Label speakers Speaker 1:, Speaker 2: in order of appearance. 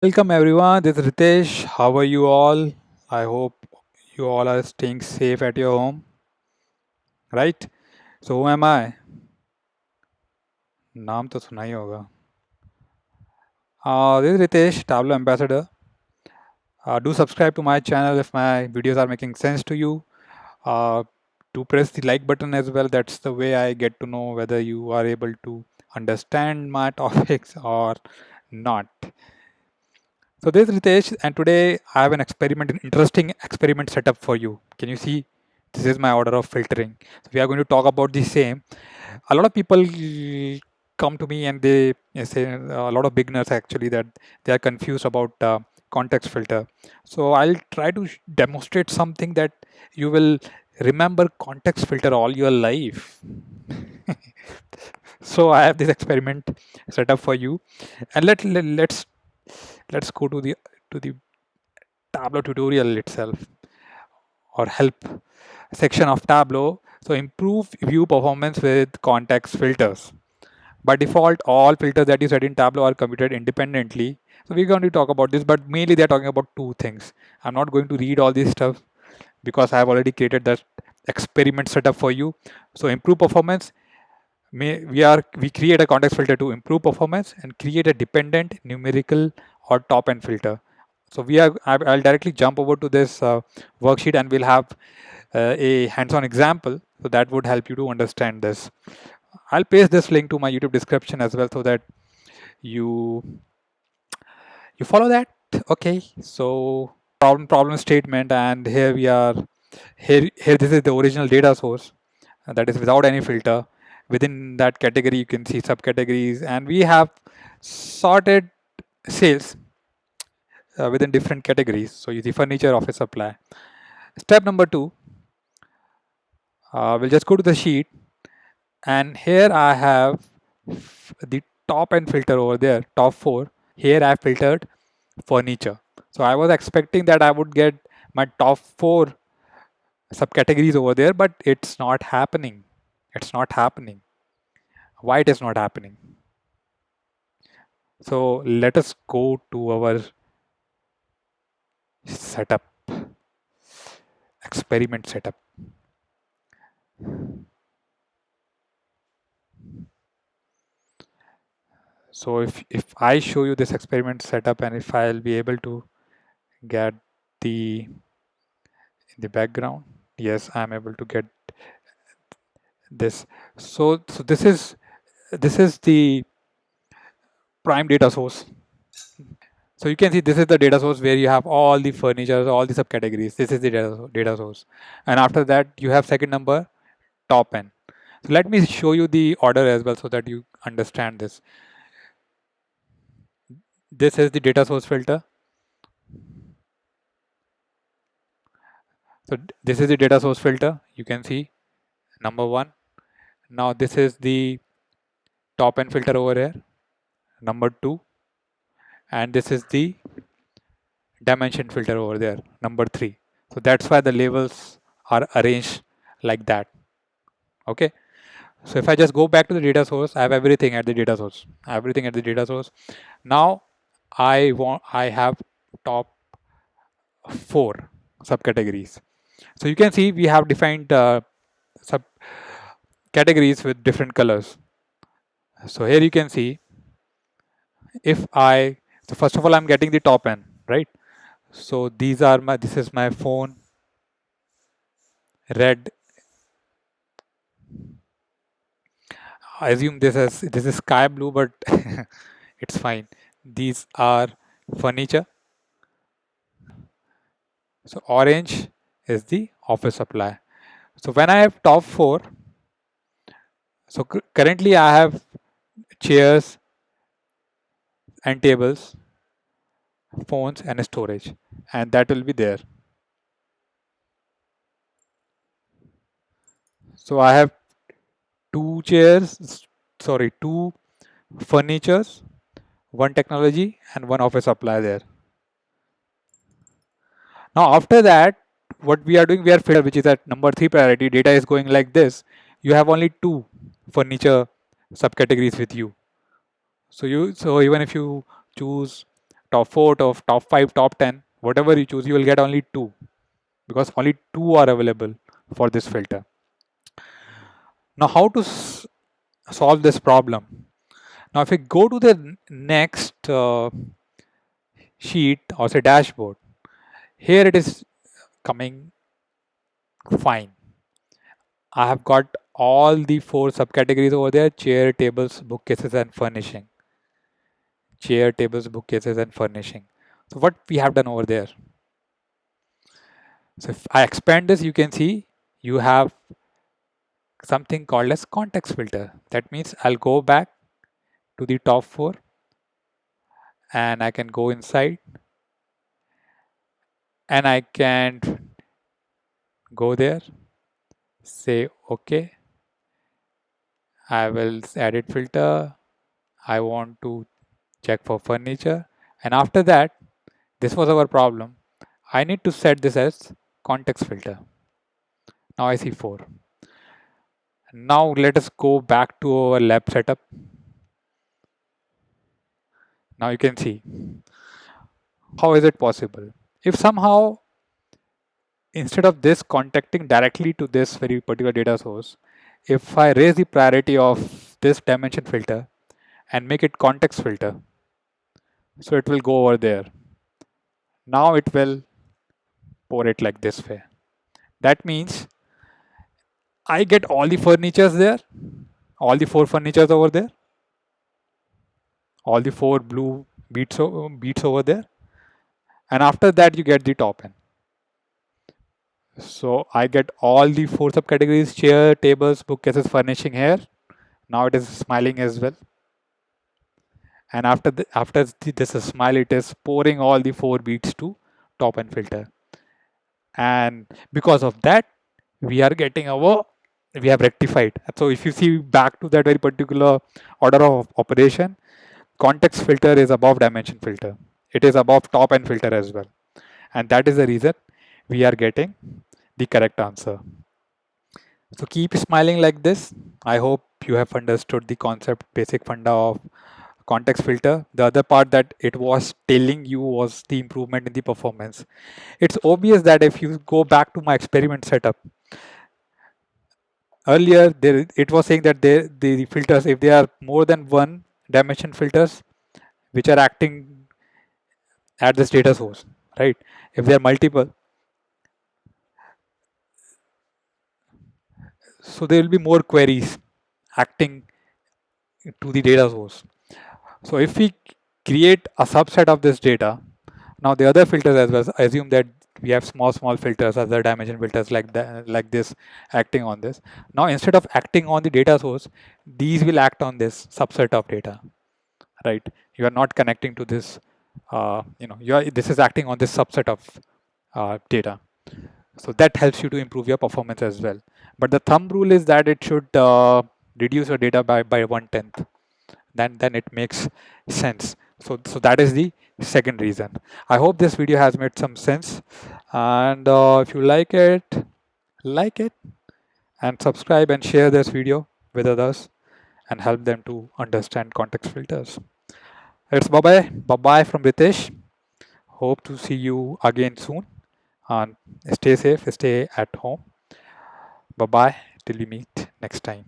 Speaker 1: Welcome everyone, this is Ritesh. How are you all? I hope you all are staying safe at your home, right? So who am I? नाम तो सुना ही होगा. This is Ritesh, Tableau Ambassador. Do subscribe to my channel if my videos are making sense to you. Uh, do press the like button as well. That's the way I get to know whether you are able to understand my topics or not. So this is Ritesh, and today I have an interesting experiment setup for you. Can you see? This is my order of filtering. So we are going to talk about the same. A lot of people come to me and they say a lot of beginners actually that they are confused about context filter. So I'll try to demonstrate something that you will remember context filter all your life. So I have this experiment set up for you, and let's go to the Tableau tutorial itself or help section of Tableau. So improve view performance with context filters. By default, all filters that you set in Tableau are computed independently. So we're going to talk about this, but mainly they're talking about two things. I'm not going to read all this stuff because I have already created that experiment setup for you. So improve performance. We create a context filter to improve performance and create a dependent numerical or top end filter. So I'll directly jump over to this worksheet and we'll have a hands-on example. So that would help you to understand this. I'll paste this link to my YouTube description as well so that you you follow that. Okay. So problem statement, and here we are. Here this is the original data source that is without any filter. Within that category, you can see subcategories, and we have sorted sales within different categories. So you see furniture, office supply. Step number two, we'll just go to the sheet, and here I have the top end filter over there, top four. Here I filtered furniture. So I was expecting that I would get my top four subcategories over there, but it's not happening. It's not happening. Why it is not happening? So let us go to our setup, experiment setup. So if I show you this experiment setup and if I'll be able to get the in the background, yes, I'm able to get this. So this is the prime data source. So you can see this is the data source where you have all the furniture, all the subcategories. This is the data source. And after that, you have second number, top n. So let me show you the order as well so that you understand this. This is the data source filter. So this is the data source filter. You can see number one. Now this is the top n filter over here, number two. And this is the dimension filter over there, number three. So that's why the labels are arranged like that. Okay. So if I just go back to the data source, I have everything at the data source. Everything at the data source. Now I have top four subcategories. So you can see we have defined sub categories with different colors. So here you can see if I so first of all I'm getting the top n, right? So this is my phone, red. I assume this is sky blue, but it's fine. These are furniture. So orange is the office supply. So when I have top four, so currently I have chairs and tables, phones and storage, and that will be there. So I have two chairs, sorry, two furnitures, one technology and one office supply there. Now after that, what we are doing, we are filter, which is at number three priority. Data is going like this. You have only two furniture subcategories with you. So even if you choose top 4, top 5, top 10, whatever you choose, you will get only 2, because only 2 are available for this filter. Now, how to solve this problem? Now, if we go to the next sheet or say dashboard, here it is coming fine. I have got all the 4 subcategories over there: chair, tables, bookcases, and furnishing. Chair, tables, bookcases, and furnishing. So what we have done over there? So if I expand this, you can see you have something called as context filter. That means I'll go back to the top 4 and I can go inside and I can go there, say okay, I will edit filter, I want to check for furniture, and after that, this was our problem, I need to set this as context filter. Now I see 4. Now let us go back to our lab setup. Now you can see, how is it possible? If somehow instead of this contacting directly to this very particular data source, if I raise the priority of this dimension filter and make it context filter, so it will go over there. Now it will pour it like this way. That means I get all the furnitures there, all the 4 furnitures over there, all the 4 blue beats over there, and after that you get the top end. So I get all the 4 subcategories: chair, tables, bookcases, furnishing here. Now it is smiling as well. And after this smile, it is pouring all the 4 beats to top end filter. And because of that, we are getting we have rectified. So if you see back to that very particular order of operation, context filter is above dimension filter. It is above top end filter as well. And that is the reason we are getting the correct answer. So keep smiling like this. I hope you have understood the concept, basic funda of context filter. The other part that it was telling you was the improvement in the performance. It's obvious that if you go back to my experiment setup, earlier it was saying that the filters, if they are more than 1 dimension filters which are acting at this data source, right? If they are multiple, so there will be more queries acting to the data source. So if we create a subset of this data, now the other filters as well, assume that we have small filters, other dimension filters like that, like this, acting on this. Now instead of acting on the data source, these will act on this subset of data, right? You are not connecting to this, this is acting on this subset of data. So that helps you to improve your performance as well. But the thumb rule is that it should reduce your data by 1/10. Then it makes sense. So that is the second reason. I hope this video has made some sense, and if you like it, and subscribe and share this video with others and help them to understand context filters. It's bye bye from Ritesh. Hope to see you again soon, and stay safe, stay at home. Bye bye till we meet next time.